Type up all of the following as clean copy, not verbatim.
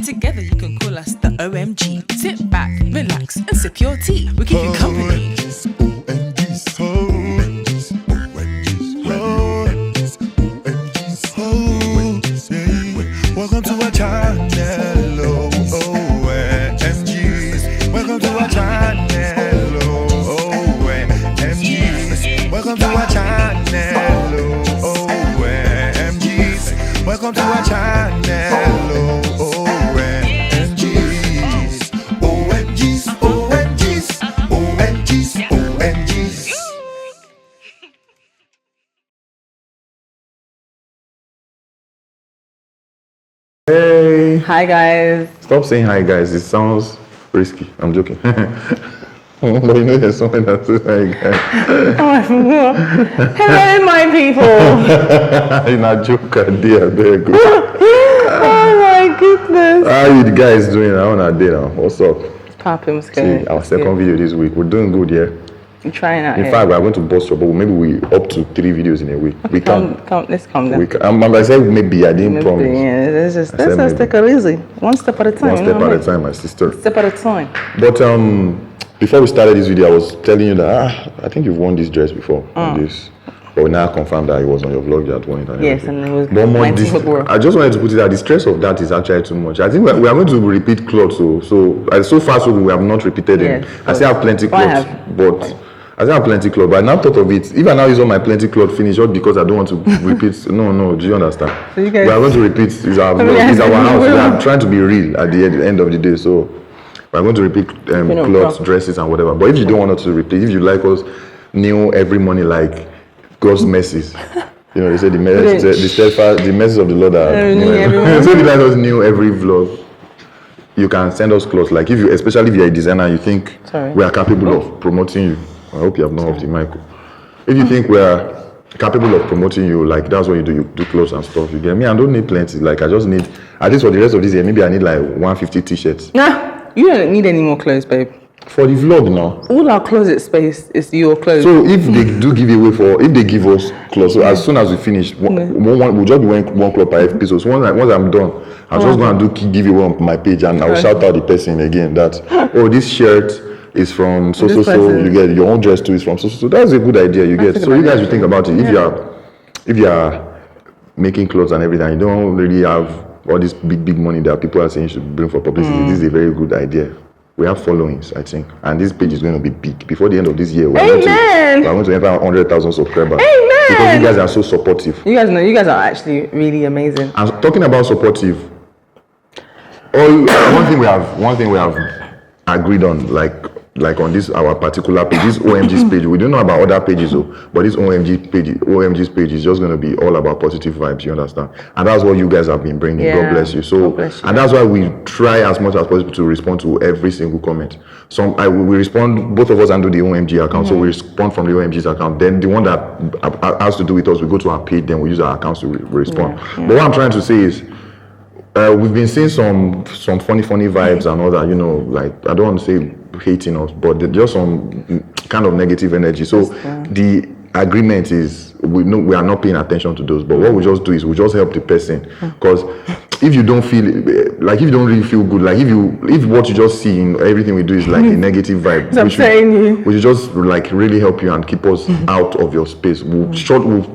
together you can call us the OMG. Sit back, relax, and sip your tea. We keep you company. Welcome to our channel, OMGs. Welcome to our channel, OMGs. Welcome to our channel, OMGs. Welcome to our channel, OMGs. OMGs, OMGs, OMGs, OMGs. Hey! Hi guys. Stop saying hi guys, it sounds risky. I'm joking. But you know there's someone that says hi guys. Oh, I forgot. Hello, my people. In a joke, dear, very good. Oh my goodness. How are you guys doing? I want to day now. What's up? Popping, what's good? See, our second video this week. We're doing good, yeah? I'm trying out In fact, we are going to bust trouble. Maybe we up to 3 videos in a week. We can. Let's calm down. We can. I said maybe. I didn't promise. Yeah, let's just take it easy. One step at a time. One step at a time, my sister. Step at a time. But before we started this video, I was telling you that I think you've worn this dress before. This, but we now confirmed that it was on your vlog that one. Yes, and it was. But I just wanted to put it that the stress of that is actually too much. I think we are going to repeat clothes. So far we have not repeated it. I still have plenty clothes, but. I still have plenty clothes, but I now thought of it. If I now use all my plenty clothes finish, just because I don't want to repeat. No, do you understand? So you guys, we are going to repeat. It's our house. We are trying to be real at the end of the day. So we are going to repeat clothes, dresses, and whatever. But if you don't want us to repeat, if you like us new every morning like God's mercies, you know, they say the mercies of the Lord are new. So if you like us new every vlog, you can send us clothes. Like especially if you're a designer, you think we are capable of promoting you. I hope you have not off the mic. If you think we're capable of promoting you, like that's what you do clothes and stuff. You get me? I don't need plenty. Like I just need, at least for the rest of this year, maybe I need like 150 t-shirts. Nah, you don't need any more clothes, babe. For the vlog now. All our closet space is your clothes. So if they do give if they give us clothes, so as soon as we finish, we'll just be wearing one cloth per episode. So once I'm done, I'll just go and do give away on my page and I'll shout out the person again that, this shirt is from so you get your own dress too is from so that's a good idea you get. So you guys should think about it. If you are making clothes and everything, you don't really have all this big money that people are saying you should bring for publicity. This is a very good idea. We have followings, I think, and this page is going to be big before the end of this year. We're going to enter 100,000 subscribers. Amen. Because you guys are so supportive. You guys are actually really amazing. And talking about supportive, one thing we have agreed on, like on this our particular page, this OMG's page. We don't know about other pages though, but this OMG's page is just going to be all about positive vibes. You understand? And that's what you guys have been bringing. God bless you. And that's why we try as much as possible to respond to every single comment. We respond, both of us, under the OMG account. So we respond from the OMG's account. Then the one that has to do with us, we go to our page. Then we use our accounts to respond. But what I'm trying to say is, we've been seeing some funny vibes and all that, you know, like I don't want to say hating us, but just some kind of negative energy. So the agreement is we are not paying attention to those, but what we just do is we just help the person. Because if you don't feel like, if you don't really feel good, like if what you just see in everything we do is like a negative vibe, we should just like really help you and keep us out of your space. We'll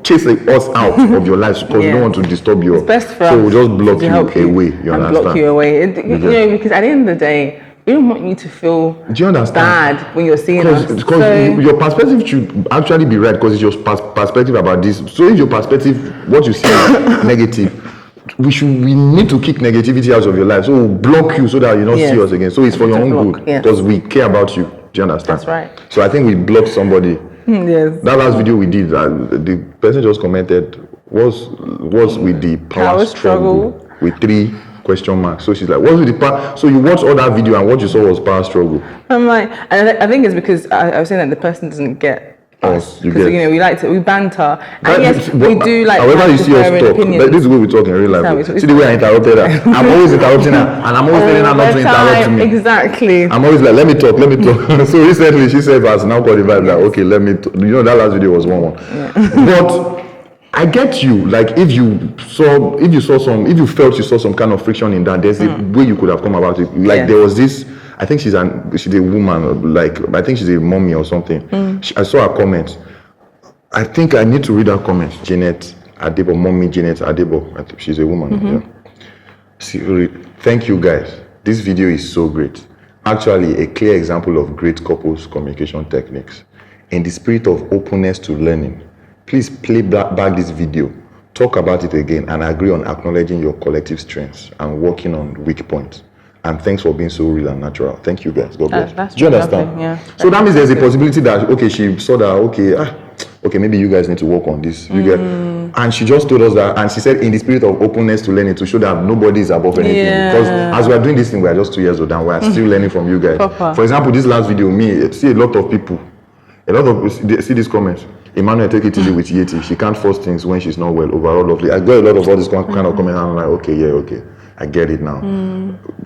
chase us out of your lives because we don't want to disturb you. It's best for us. So we'll just block you away. You understand? Block you away. You know, because at the end of the day, we don't want you to feel bad when you're seeing us. Because your perspective should actually be right, because it's your perspective about this. So if your perspective, what you see is negative, we need to kick negativity out of your life. So we'll block you so that you don't see us again. So it's for your own good, because we care about you. Do you understand? That's right. So I think we blocked somebody. Yes. That last video we did, the person just commented, was with the power struggle with 3 question marks. So she's like, what's with the power? So you watched all that video and what you saw was power struggle. I'm like, and I think it's because I was saying that the person doesn't get us, because you know we banter, and yes, we do like. However, you see us talk. Like, this is the way we talk in real life. See the way I interrupted her. I'm always interrupting her, and I'm always telling her not to interrupt me. Exactly. I'm always like, let me talk. So recently she said, "Has now got the vibe that okay, let me." You know, that last video was one. Yeah. But I get you. Like if you felt you saw some kind of friction in that, there's a way you could have come about it. Like there was this. I think she's a woman. Like I think she's a mommy or something. I saw her comment. I think I need to read her comment. Janet Adebo, mommy Janet Adebo. I think she's a woman. Yeah. Thank you guys. This video is so great. Actually, a clear example of great couples communication techniques. In the spirit of openness to learning, please play back this video, talk about it again, and agree on acknowledging your collective strengths and working on weak points. And thanks for being so real and natural. Thank you guys. God bless. Do you understand? Lovely, yeah. So that means there's a possibility that, okay, she saw that, okay, maybe you guys need to work on this. You get, and she just told us that, and she said in the spirit of openness to learning, to show that nobody is above anything. Because as we are doing this thing, we are just 2 years old and we are still learning from you guys. Proper. For example, this last video, see a lot of people, see this comment. Emmanuel, take it easy with Yeti. She can't force things when she's not well. Overall, lovely. I got a lot of all this kind of comment, and I'm like, okay, I get it now.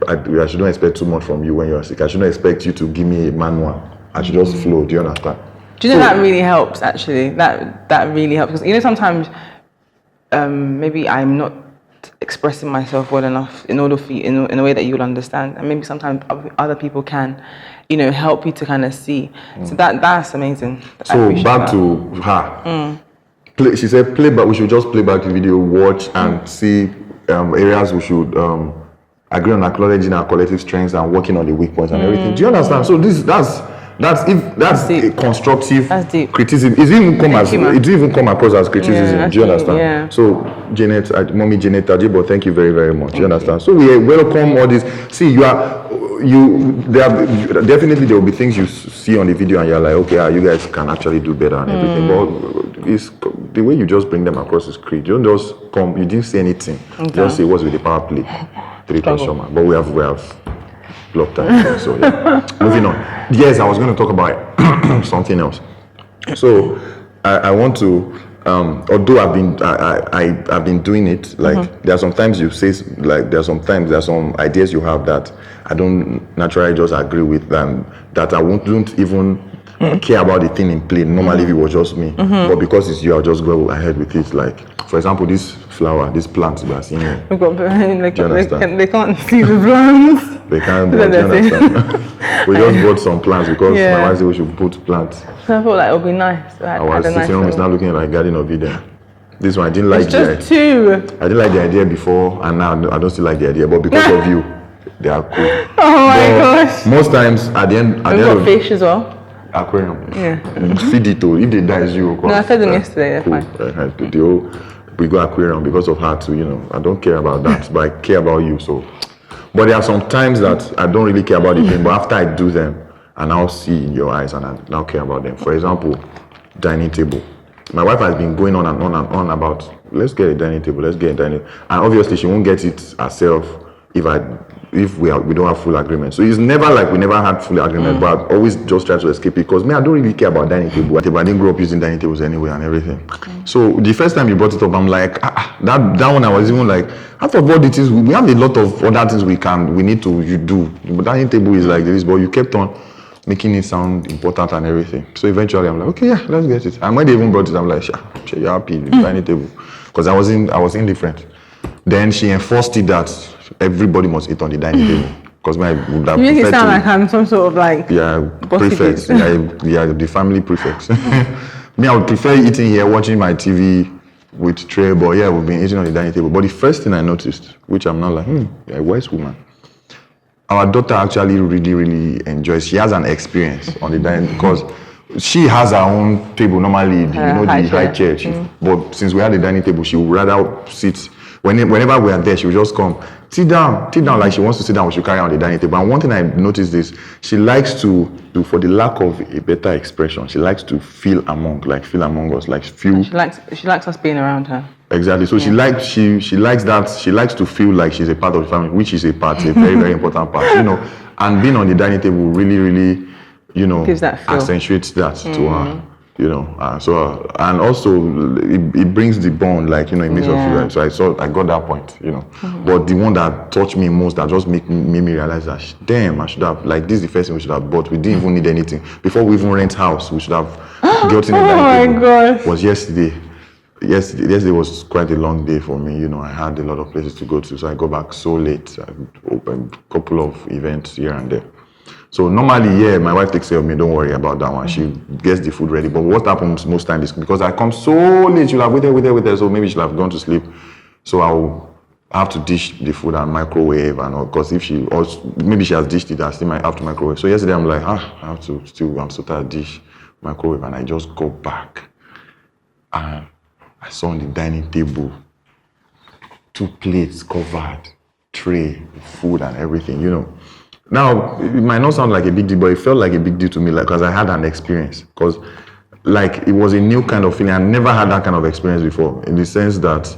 I shouldn't expect too much from you when you're sick. I shouldn't expect you to give me a manual. I should just flow. Do you understand? Do you know that really helps? Actually, that really helps because sometimes maybe I'm not expressing myself well enough in order for you, in a way that you will understand, and maybe sometimes other people can, help you to kind of see. So that's amazing. So back to her. She said play back. We should just play back the video, watch and see areas we should agree on acknowledging our collective strengths and working on the weak points and everything. Do you understand? So that's a constructive criticism. It didn't even come across as criticism. Do you understand? Yeah. So mommy Janet Adebo, thank you very, very much. Do you understand? So we welcome all this. See, definitely there will be things you see on the video and you're like, okay, you guys can actually do better and everything. But it's the way you just bring them across is great. You don't just come. You didn't say anything. Okay. Just say what's with the power play, 3 transformer. But we have block time. So yeah. Moving on. Yes, I was going to talk about something else. So I want to, although I've been doing it. Like there are sometimes you say like there are some ideas you have that I don't naturally just agree with, and that I wouldn't even care about the thing in play. Normally, if it was just me, but because it's you, I'll just go ahead with it. Like for example, this flower, this plant we are seeing here. They can't see the plants. They can't. Do you understand? We just bought some plants because my wife said we should put plants. So I thought like it would be nice. Our sitting room is now looking like Garden of Eden. This one I didn't like. It's just two. I didn't like the idea before, and now I don't still like the idea. But because of you, they are cool. Oh my gosh! Most times at the end, we've got fish as well. Aquarium. Yeah. Feed it to. If they die, it's you. No, I fed them yesterday. They're fine. We go aquarium because of her too. I don't care about that, but I care about you. So, but there are some times that I don't really care about the thing, but after I do them, I now see in your eyes and I now care about them. For example, dining table. My wife has been going on and on and on about let's get a dining table, and obviously she won't get it herself if we don't have full agreement. So it's never like we never had full agreement, but I always just try to escape it because I don't really care about dining table. I didn't grow up using dining tables anyway and everything. So the first time you brought it up, I'm like, that one I was even like, after all the things, we have a lot of other things we need to do. But dining table is like this, but you kept on making it sound important and everything. So eventually I'm like, okay, yeah, let's get it. And when they even brought it, I'm like, sure, you're happy with the dining table. Because I was indifferent. Then she enforced it that everybody must eat on the dining table. Because I would have you make it sound like I'm some sort of like prefect. The family prefect. Me, I would prefer eating here, watching my TV with tray, but yeah, we've been eating on the dining table. But the first thing I noticed, which I'm not like, you're a wise woman. Our daughter actually really, really enjoys. She has an experience on the dining because she has her own table normally, the high chair. But since we had the dining table, she would rather sit. Whenever we are there, she would just come, sit down, like she wants to sit down. We should carry on the dining table. And one thing I noticed is she likes to, for the lack of a better expression, she likes to feel among us, like feel. She likes us being around her. Exactly. So she likes that. She likes to feel like she's a part of the family, which is a very, very important part. And being on the dining table really, really, gives that feel. Accentuates that to her. And also it brings the bond, like in midst of you. Right? So I got that point, But the one that touched me most, that just made me realize that damn, I should have, like, this is the first thing we should have bought. We didn't even need anything before we even rent house. We should have gotten a dining table. Gosh! Was yesterday. yesterday was quite a long day for me. I had a lot of places to go to, so I got back so late. I opened a couple of events here and there. So normally, my wife takes care of me. Don't worry about that one. She gets the food ready. But what happens most times is because I come so late, she'll have waited. So maybe she'll have gone to sleep. So I'll have to dish the food and microwave and all. Because if she also, maybe she has dished it, I still might have to microwave. So yesterday I'm like, I'm so tired, dish, microwave, and I just go back. And I saw on the dining table 2 plates covered, tray, food and everything, Now, it might not sound like a big deal, but it felt like a big deal to me, because I had an experience. Because, it was a new kind of feeling. I never had that kind of experience before, in the sense that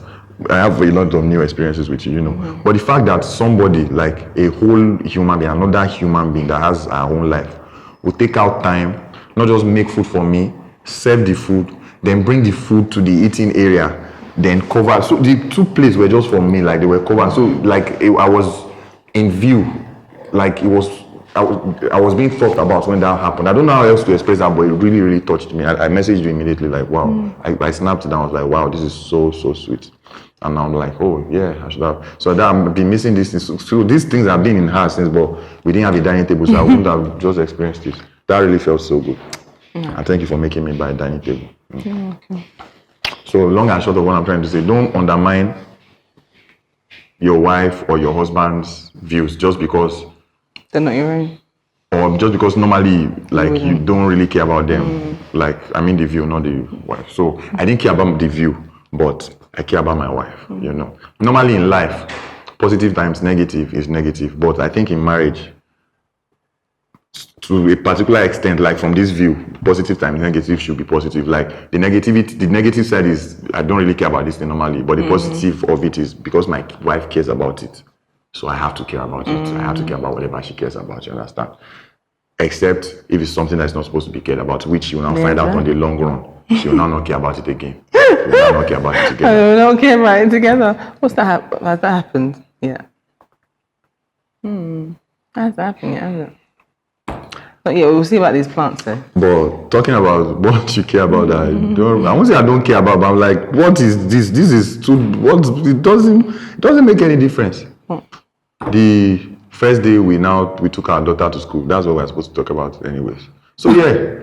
I have a lot of new experiences with you, But the fact that somebody, like a whole human being, another human being that has our own life, will take out time, not just make food for me, serve the food, then bring the food to the eating area, then cover. So the 2 plates were just for me, they were covered. So, I was in view. I was being thought about when that happened. I don't know how else to express that, but it really, really touched me. I messaged you immediately, wow. I snapped it and I was like, wow, this is so, so sweet. And I'm like, oh, yeah, I should have. So I've been missing these things. So these things have been in her since, but we didn't have a dining table, so I wouldn't have just experienced it. That really felt so good. And thank you for making me buy a dining table. Okay. So long and short of what I'm trying to say, don't undermine your wife or your husband's views just because they're not your own. Or just because normally, you don't really care about them. The view, not the wife. So I didn't care about the view, but I care about my wife, Normally in life, positive times negative is negative. But I think in marriage, to a particular extent, from this view, positive times negative should be positive. The negative side is, I don't really care about this thing normally, but the positive of it is because my wife cares about it. So I have to care about it. I have to care about whatever she cares about, you understand? Except if it's something that's not supposed to be cared about, which you will now find out on the long run. She will now not care about it again. She will now not care about it together. I will not care about it together. Has that happened? Yeah. Has that happened yet, hasn't it? But yeah, we'll see about these plants though. But talking about what you care about, I won't say I don't care about, but I'm like, what is this? This is too, it doesn't make any difference. The first day we took our daughter to school. That's what we're supposed to talk about anyways. So yeah.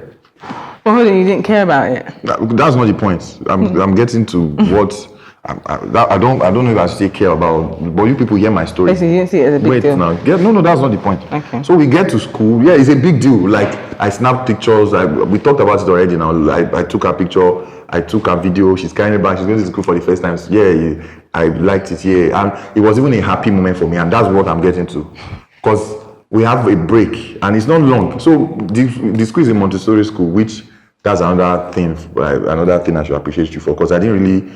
Well, hold on, you didn't care about it. That's not the point. I'm getting to what I don't know if I still care about, but you people hear my story. Basically, you didn't see it as a big deal. No, that's not the point. Okay. So we get to school. Yeah, it's a big deal. I snapped pictures. We talked about it already now. I took her picture. I took her video. She's carrying it back. She's going to school for the first time. Yeah, I liked it. Yeah, and it was even a happy moment for me. And that's what I'm getting to, because we have a break and it's not long. So the school is a Montessori school, which that's another thing. Another thing I should appreciate you for, because I didn't really.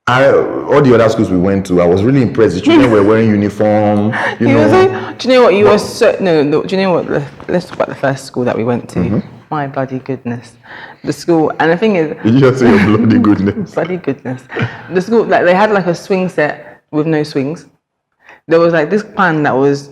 All the other schools we went to, I was really impressed. The children were wearing uniform. Do you know what? You were so no. Do you know what? Let's talk about the first school that we went to. My bloody goodness, the school. And the thing is, you just say your bloody goodness. Bloody goodness. The school, they had a swing set with no swings. There was this pan that was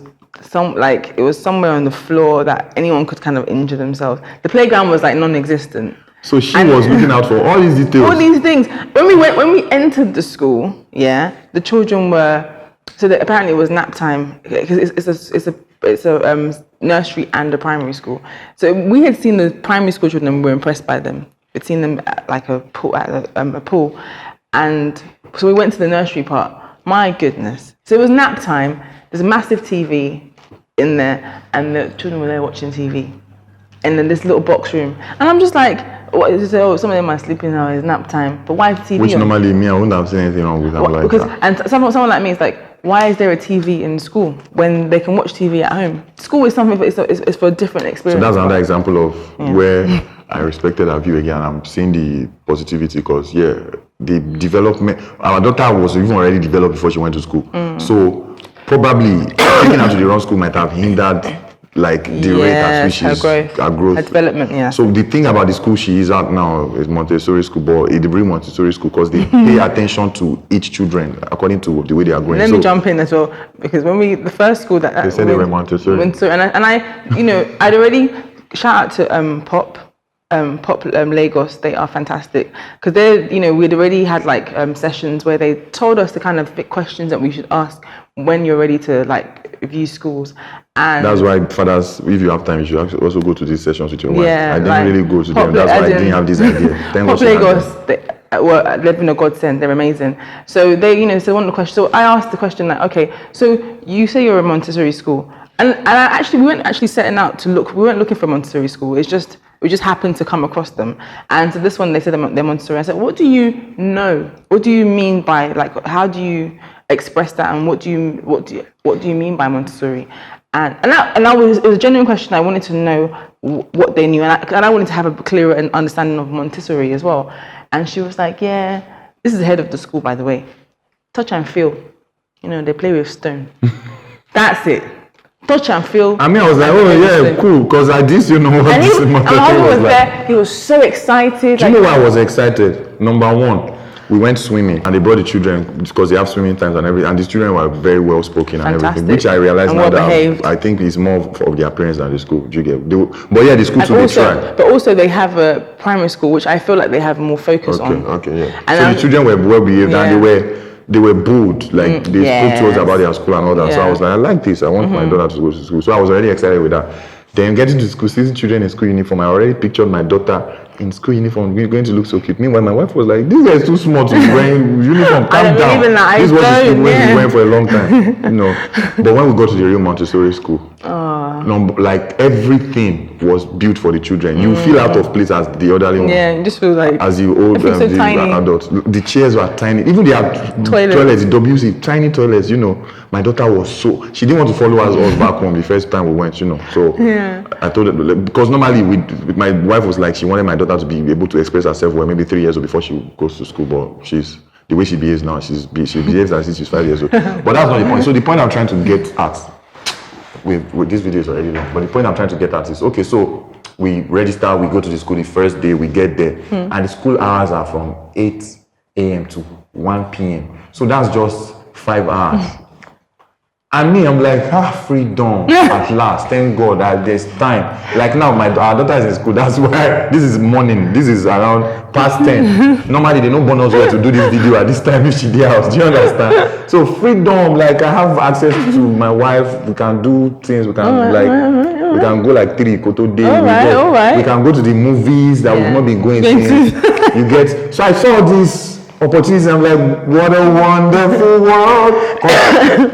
it was somewhere on the floor that anyone could kind of injure themselves. The playground was non-existent. So she was looking out for all these details. All these things. When we entered the school, the children were. So that apparently it was nap time, because it's a nursery and a primary school. So we had seen the primary school children and we were impressed by them. We'd seen them at a pool, and so we went to the nursery part. My goodness! So it was nap time. There's a massive TV in there, and the children were there watching TV. And then this little box room, and I'm just like, what is it? Oh, some of them are sleeping now. It's nap time, but why is TV? Which normally me, I wouldn't have seen anything wrong with that. Because and someone like me is like, why is there a TV in school when they can watch TV at home? School is something, it's for a different experience. So that's another example of where I respected our view again. I'm seeing the positivity, because the development. Our daughter was even already developed before she went to school, so probably taking her to the wrong school might have hindered. The rate at which her growth, her development, So the thing about the school she is at now is Montessori school, but it's the real Montessori school, because they pay attention to each children according to the way they are growing. Let me jump in as well, because when the first school that they said they were Montessori, and I I'd already shout out to Pop, Lagos, they are fantastic because we'd already had like sessions where they told us the kind of questions that we should ask when you're ready to like view schools. And that's why fathers, if you have time, you should also go to these sessions with your wife. Yeah, I didn't really go to them. That's why I didn't have this idea. Pop Lagos, were living a godsend. They're amazing. So they, so one of the questions. So I asked the question like, okay, so you say you're a Montessori school, and we weren't actually setting out to look. We weren't looking for a Montessori school. We just happened to come across them. And so this one, they said they're Montessori. I said, what do you know? What do you mean by like? How do you express that? And what do you mean by Montessori? And it was a genuine question. I wanted to know what they knew, and I wanted to have a clearer understanding of Montessori as well. And she was like, yeah, this is the head of the school, by the way. Touch and feel. They play with stone. That's it. Touch and feel. I mean, I was like, oh yeah, cool, because I didn't know what this Montessori was like. There. He was so excited. Do you know why I was excited? Number one, we went swimming and they brought the children because they have swimming times and everything, and these children were very well spoken and everything, which I realized now that I think is more of their parents than the school. Do you get? But yeah, the school too, they try. But also they have a primary school which I feel like they have more focus on. Okay, yeah. And so the children were well behaved and they were bold, like they spoke to us about their school and all that. So I was like, I like this. I want my daughter to go to school. So I was already excited with that. Then getting to school, seeing children in school uniform, I already pictured my daughter in school uniform going to look so cute. Meanwhile, my wife was like, "This guy is too small to be wearing uniform. Calm down." This is what she's been wearing for a long time, But when we got to the real Montessori school, like everything was built for the children. You feel out of place as the elderly one. Yeah, you just feel like as the old so the tiny. adults. The chairs were tiny. Even they had toilets, the WC, tiny toilets. My daughter was she didn't want to follow us back home the first time we went. So I told her, because normally my wife was like, she wanted my daughter to be able to express herself well, maybe 3 years old before she goes to school, but the way she behaves now, she behaves as if she's 5 years old. But that's not the point. So the point I'm trying to get at with this video is already long, but the point I'm trying to get at is, okay, so we register, we go to the school the first day, we get there, and the school hours are from 8 a.m. to 1 p.m. So that's just 5 hours. And me, I'm like, freedom at last. Thank God that there's time. Like now, our daughter is in school. That's why this is morning. This is around past 10. Normally, they don't bonus her to do this video at this time if she's there. Do you understand? So freedom, like I have access to my wife. We can do things. We can we can go like 3 Koto days. We can go to the movies that we've not been going since. You get. So I saw this opportunities. I'm like, what a wonderful world.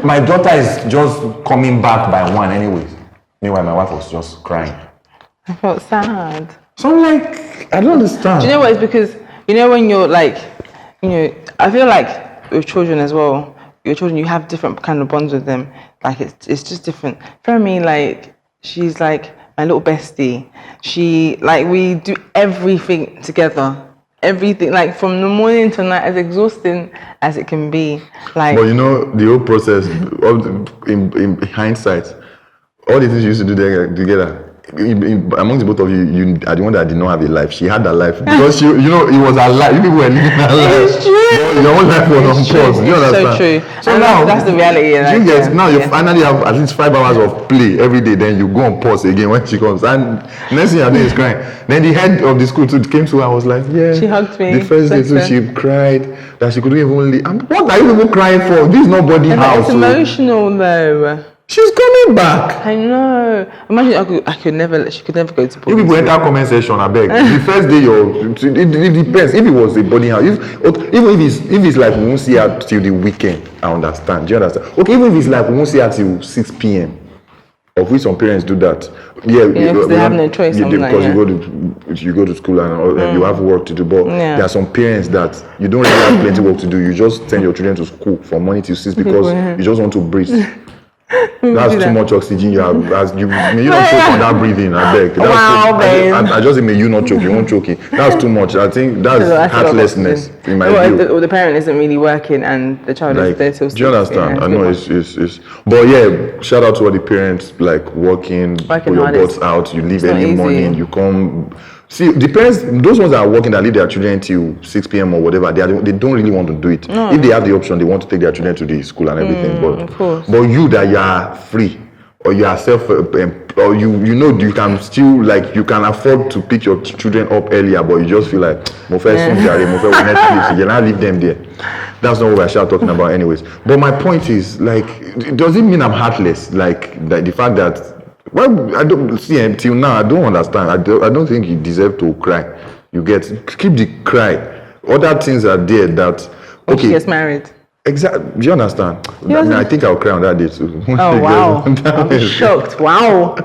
My daughter is just coming back by 1 anyways. Meanwhile, my wife was just crying. I felt sad. So I'm like, I don't understand. Do you know what? It's because, when you're like, I feel like with children as well, your children, you have different kind of bonds with them. Like, it's just different. For me, like, she's like my little bestie. We do everything together. Everything, like from the morning to night, as exhausting as it can be. Like, but the whole process, in hindsight, all the things you used to do together, amongst the both of you are the one that did not have a life. She had a life because it was her life. You people were living her life. It's true. Your own life was on pause. Do you understand? So true. So and now that's the reality. You finally have at least 5 hours of play every day. Then you go on pause again when she comes. And next thing you're doing is crying. Then the head of the school too came to her. I was like, yeah. She hugged me. The first day too, she cried that she couldn't even leave. What are you people crying for? This is nobody house. It's emotional though. She's coming back. I know. Imagine she could never go to boarding school. If people enter comment section, I beg. The first day it depends. If it was a boarding house, even if it's like we won't see her till the weekend, I understand. Do you understand? Okay, even if it's like we won't see her till 6 p.m. Of which some parents do that. Because they have no choice. Because you go to school and you have work to do. But there are some parents that you don't really have plenty work to do. You just send your children to school from morning till 6 because you just want to breathe. That's too much oxygen you have. You don't choke on that breathing. I beg. I just may you not choke. You won't choke it. That's too much. I think that's heartlessness in my view. The parent isn't really working and the child is there till 6. Do you understand? I know it's. But yeah, shout out to all the parents working put your butts out. You leave early morning. You come. See, the parents, those ones that are working that leave their children till 6 p.m. or whatever, they don't really want to do it. No. If they have the option, they want to take their children to the school and everything. But you that you are free or you are or you can still like you can afford to pick your children up earlier, but you just feel like mo fẹ́ sùn jàre, mo fẹ́ wo Netflix, you cannot leave them there. That's not what we're talking about anyways. But my point is, like, does it mean I'm heartless? Like the fact that, well, I don't see until now, I don't understand. I don't think you deserve to cry. You get, keep the cry. Other things are there that, okay. She gets married. Exactly. Do you understand? I think I'll cry on that day too. Oh wow! I'm shocked. Wow.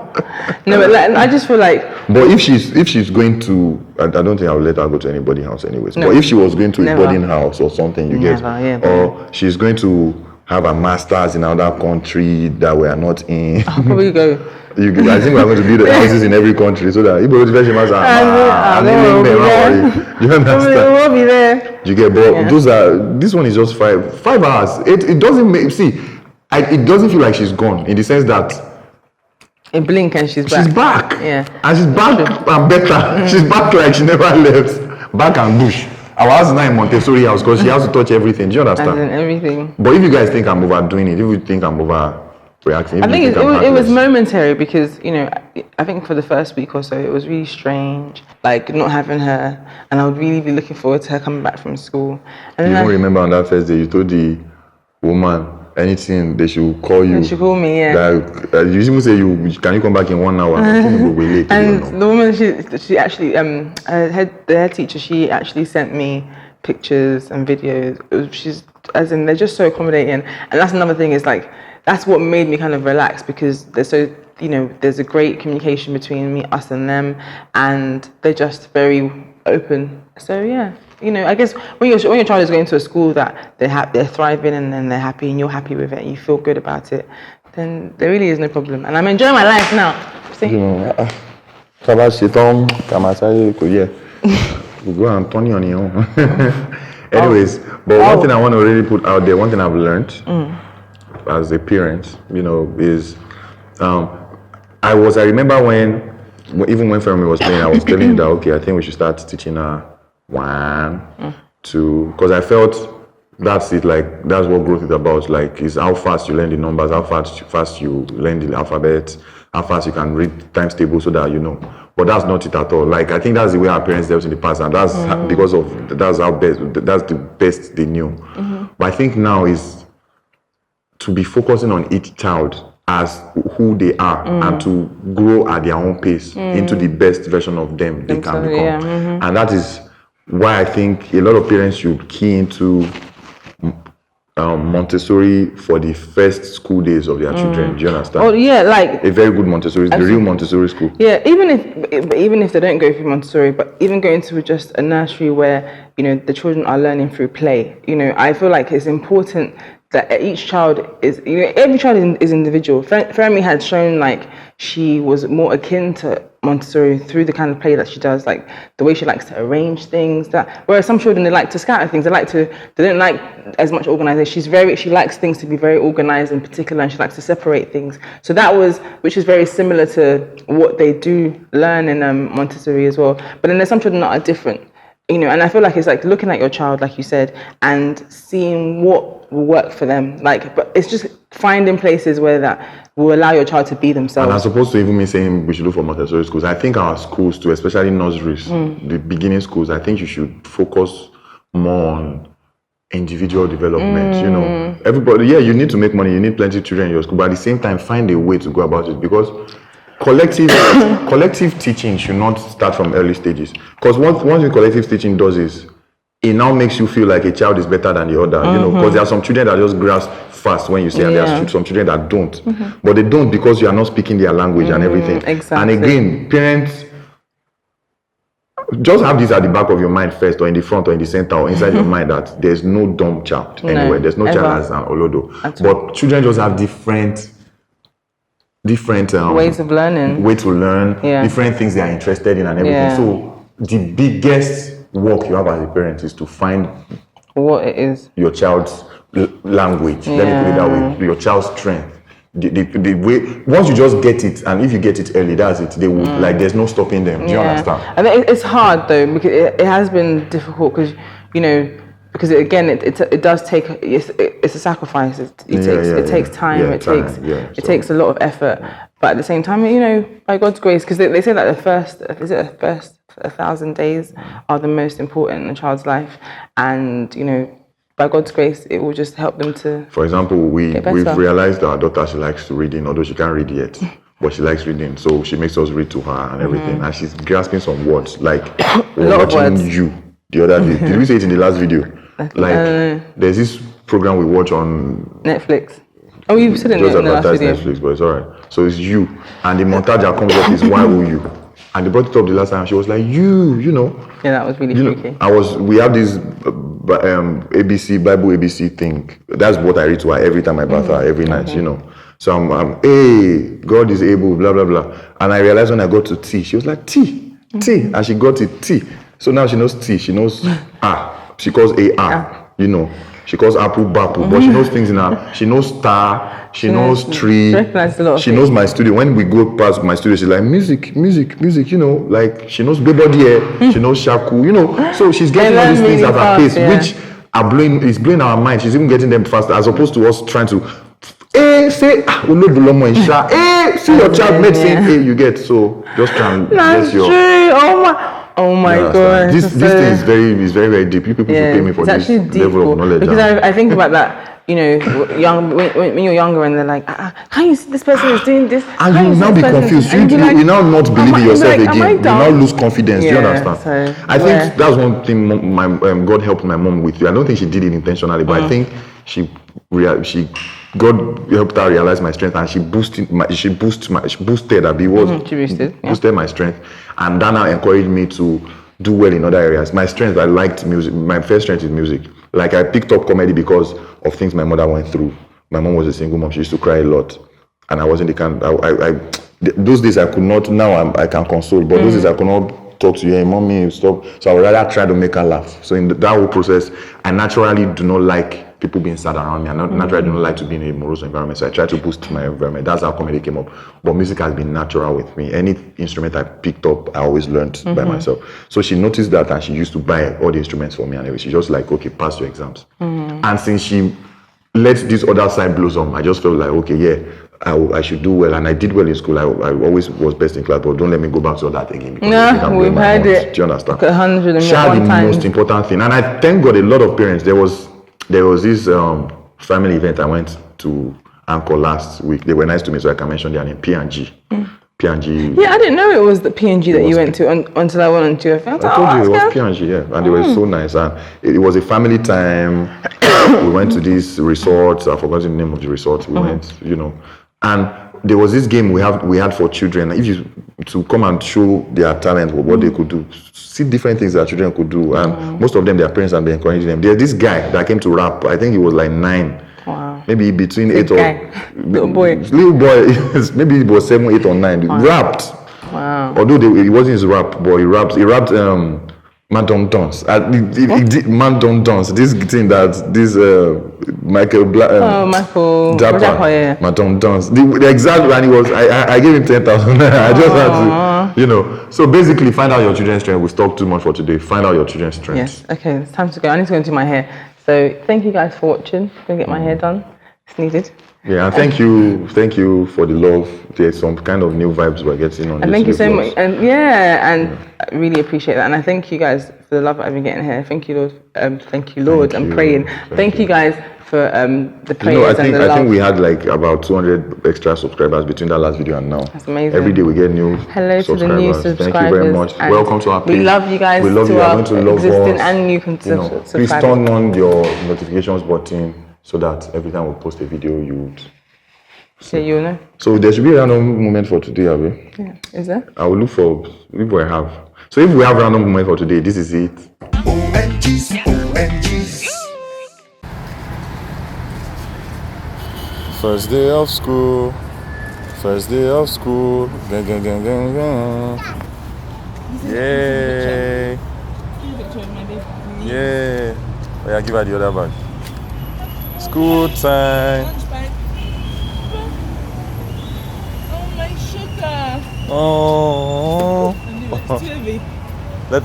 No, but like, I just feel like. But if she's going to, I don't think I'll let her go to anybody's house anyways. No, but if she was going to a boarding house or something, or she's going to have a master's in another country that we are not in. I'll probably go. I think we're going to build houses in every country so that people will be there. You understand? We'll be there. You get, but this one is just 5 hours. It doesn't make, it doesn't feel like she's gone in the sense that in blink and she's back. She's back. Yeah. And she's back and better. She's back like she never left. Back and bush. Our house is now in Montessori house because she has to touch everything. Do you understand? Everything. But if you guys think I'm overdoing it, if you think I'm overreacting, I think it was momentary because, I think for the first week or so, it was really strange, like not having her, and I would really be looking forward to her coming back from school. And you don't remember on that first day, you told the woman anything, they should call you. They should call me, yeah. That, you even say, can you come back in 1 hour? And the woman, she actually, the head teacher, she actually sent me pictures and videos. They're just so accommodating. And that's another thing is like, that's what made me kind of relax because they're so, there's a great communication between us and them, and they're just very open. So yeah, I guess when your child is going to a school that they're thriving and then they're happy and you're happy with it and you feel good about it, then there really is no problem. And I'm enjoying my life now. See? Anyways, but one thing I want to really put out there, one thing I've learned as a parent, is I remember even when Fermi was playing, I was telling you that, okay, I think we should start teaching her 1, 2, because I felt that's it, like, that's what growth is about, like, is how fast you learn the numbers, how fast you learn the alphabet, how fast you can read times table so that you know. But that's not it at all. Like, I think that's the way our parents dealt in the past, and that's that's the best they knew. But I think now is to be focusing on each child as who they are and to grow at their own pace into the best version of them they can become. Yeah. And that is why I think a lot of parents should key into Montessori for the first school days of their children. Do you understand? Oh yeah, like a very good Montessori, the real Montessori school. Yeah, even if they don't go through Montessori, but even going to just a nursery where the children are learning through play. I feel like it's important that each child is, every child is individual. Fermi had shown like she was more akin to Montessori through the kind of play that she does, like the way she likes to arrange things. Whereas some children, they like to scatter things. They don't like as much organization. She likes things to be very organized in particular, and she likes to separate things. So which is very similar to what they do learn in Montessori as well. But then there's some children that are different. And I feel like it's like looking at your child, like you said, and seeing what will work for them. But it's just finding places where that will allow your child to be themselves. And I'm supposed to even be saying we should look for Montessori schools. I think our schools too, especially nurseries, the beginning schools, I think you should focus more on individual development. Everybody, you need to make money, you need plenty of children in your school, but at the same time, find a way to go about it, because collective teaching should not start from early stages. Because one thing collective teaching does is it now makes you feel like a child is better than the other. Because there are some children that just grasp fast when you say, and there are some children that don't. But they don't because you are not speaking their language and everything. Exactly. And again, parents, just have this at the back of your mind first, or in the front, or in the center, or inside your mind, that there's no dumb child anywhere. There's no child as an olodo. But children just have different ways of learning, way to learn, different things they are interested in and everything. So the biggest work you have as a parent is to find what it is, your child's language. Let me put it that way. Your child's strength. The way, once you just get it, and if you get it early, that's it. They will there's no stopping them. Do you understand? And it's hard though, because it has been difficult because because again it does take, it's a sacrifice. It takes time. It takes a lot of effort. But at the same time, you know, by God's grace, because they say that the first 1,000 days are the most important in a child's life, and you know, by God's grace, it will just help them to. For example, we've realized that our daughter, she likes reading, although she can't read yet, but she likes reading, so she makes us read to her and everything, and she's grasping some words. Like we're watching You the other day. Did we say it in the last video? Like there's this program we watch on Netflix. Oh, you've said it in the last video. Netflix, but it's alright. So it's You, and the montage that comes up is YOU. And they brought it up the last time. She was like, you know. Yeah, that was really freaky. We have this ABC, Bible ABC thing. That's what I read to her every time I bath her, every night, you know. So I'm, hey, God is able, blah, blah, blah. And I realized when I got to T, she was like, T. And she got it, T. So now she knows T, she knows A. She calls A, you know. She calls apple bapu, but she knows things in her. She knows star, she knows tree. She knows my studio. When we go past my studio, she's like, music, you know, like she knows Bebodier, she knows Shaku, you know. So she's getting all these things at her pace, which is blowing our mind. She's even getting them faster, as opposed to us trying to, say your child made saying, you get. So just try and guess your. Oh my God! This thing is very, very deep. You people should pay me for this level of knowledge. Because I think about that, you know, when you're younger and they're like, can you see this person is doing this? And you now be confused. You now not believe in yourself again. You now lose confidence. Do you understand? So, I think that's one thing God helped my mom with. I don't think she did it intentionally, but I think God helped her realize my strength, and she boosted my strength, and that now encouraged me to do well in other areas. My strength, I liked music. My first strength is music. Like I picked up comedy because of things my mother went through. My mom was a single mom. She used to cry a lot, and I wasn't the kind. Those days I could not. Now I can console, but those days I could not talk to you. Hey, mommy, stop. So I would rather try to make her laugh. So in that whole process, I naturally do not like people being sad around me. I naturally do not like to be in a morose environment. So I try to boost my environment. That's how comedy came up. But music has been natural with me. Any instrument I picked up, I always learned by myself. So she noticed that, and she used to buy all the instruments for me. And she's just like, okay, pass your exams. And since she let this other side blossom, I just felt like, okay, yeah, I should do well. And I did well in school. I always was best in class, but don't let me go back to that again. No, we've had it. Do you understand? 101 the most important thing. And I thank God a lot of parents. There was this family event I went to Anchor last week. They were nice to me, so I can mention their name, P&G. P&G. Yeah, I didn't know it was the P&G that you went to until I went on to your film. I told you it was P&G, yeah. And they were so nice. And it was a family time. We went to this resort. I forgot the name of the resort. We went, you know. And there was this game we had for children. If you to come and show their talent, what they could do, see different things that children could do, and most of them, their parents have been encouraging them. There's this guy that came to rap. I think he was like 9. Wow. Maybe between 8 or little boy. Maybe it was 7, 8 or 9. Wow. Rapped. Wow. Although it wasn't his rap, but he rapped. Man Don't Dance. Man Don't Dance. This thing that this Michael Michael Dapper. Man Don't Dance. The exact one, he was. I gave him 10,000. I just had to, you know. So basically, find out your children's strength. We've talked too much for today. Find out your children's strength. Yes. Okay. It's time to go. I need to go and do my hair. So thank you guys for watching. Go get my hair done. It's needed. Yeah, and thank you for the love. There's some kind of new vibes we're getting on. And thank you so much. And I really appreciate that. And I thank you guys for the love that I've been getting here. Thank you, Lord. Thank you, Lord. I'm praying. Thank you guys for the prayers and the love. I think we had like about 200 extra subscribers between that last video and now. That's amazing. Every day we get new Hello subscribers. To the new subscribers. Thank you very much. Welcome to our page. We love you guys. We love you. Our to love existing us. And new subscribers. Please turn on your notifications button so that every time we post a video, you would. So you'll know. So there should be a random moment for today, Abby. Yeah, is there? I will look for if we have. So if we have a random moment for today, this is it. OMGs. First day of school. First day of school. Gang, gang, gang, gang, gang. Yay. Yeah. Oh, yeah, give her the other bag. School time. Oh. Let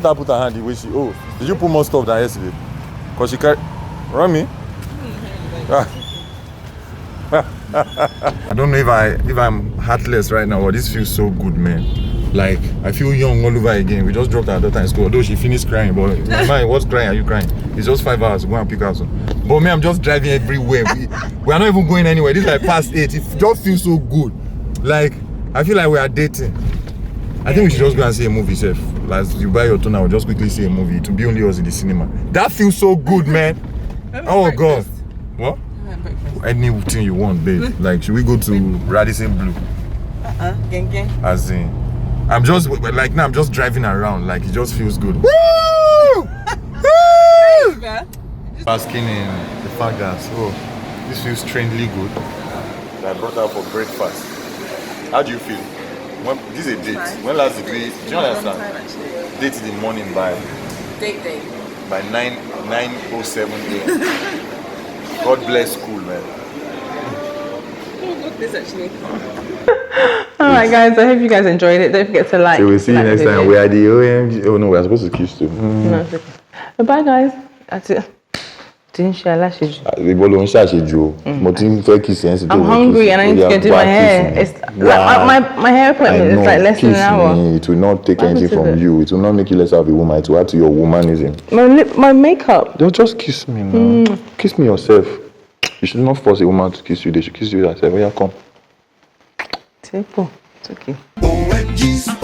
her put her hand the way she. Oh, did you put more stuff than yesterday? Cause she carry. Run me. I don't know if I'm heartless right now, but this feels so good, man. Like, I feel young all over again. We just dropped our daughter in school, although she finished crying, but in my mind, what's crying? Are you crying? It's just 5 hours to go and pick us. But me, I'm just driving everywhere. We are not even going anywhere. This is like past 8. It just feels so good. Like, I feel like we are dating. I think we should just go and see a movie, safe. Like, you buy your tone, I will just quickly see a movie. It will be only us in the cinema. That feels so good, man. Oh, God. What? Anything you want, babe. Like, should we go to Radisson Blue? Gang. As in, I'm just like now. I'm just driving around. Like it just feels good. Woo! Woo! Basking in the fact that this feels strangely good. That I brought out for breakfast. How do you feel? This is a date. When last did we? Do you understand? Date in the morning by Date. by 9:07 a.m. God bless school, man. This actually. Alright guys, I hope you guys enjoyed it. Don't forget to like. So we'll see you next time. We are the OMG. Oh no, we're supposed to kiss too. No, it's okay. Bye guys. That's it. Didn't share last year. I'm hungry and I need to go do my hair. It's like my hair appointment is like less than an hour. It will not take anything from you. It will not make you less of a woman. It will add to your womanism. My makeup. Don't just kiss me now. Kiss me yourself. You should not force a woman to kiss you. They should kiss you yourself. Oh yeah, come. It's okay. OMGs.